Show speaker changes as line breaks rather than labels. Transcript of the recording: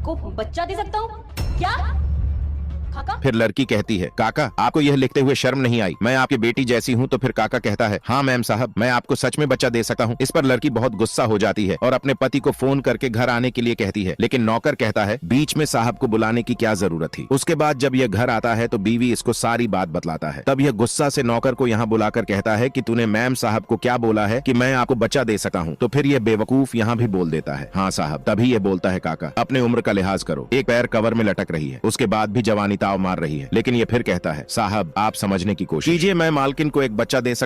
आपको बच्चा दे सकता हूँ? क्या काका?
फिर लड़की कहती है, काका आपको यह लिखते हुए शर्म नहीं आई? मैं आपकी बेटी जैसी हूँ। तो फिर काका कहता है, हाँ मैम साहब, मैं आपको सच में बच्चा दे सकता हूँ। इस पर लड़की बहुत गुस्सा हो जाती है और अपने पति को फोन करके घर आने के लिए कहती है, लेकिन नौकर कहता है बीच में साहब को बुलाने की क्या जरूरत थी। उसके बाद जब यह घर आता है तो बीवी इसको सारी बात बतलाता है। तब यह गुस्सा से नौकर को यहाँ बुलाकर कहता है कि तूने मैम साहब को क्या बोला है कि मैं आपको बच्चा दे सकता हूँ? तो फिर यह बेवकूफ यहाँ भी बोल देता है, हाँ साहब। तभी यह बोलता है, काका अपने उम्र का लिहाज करो। एक पैर कवर में लटक रही है, उसके बाद भी जवानी ताव मार रही है। लेकिन ये फिर कहता है, साहब आप समझने की कोशिश कीजिए, मैं मालकिन को एक बच्चा दे सकता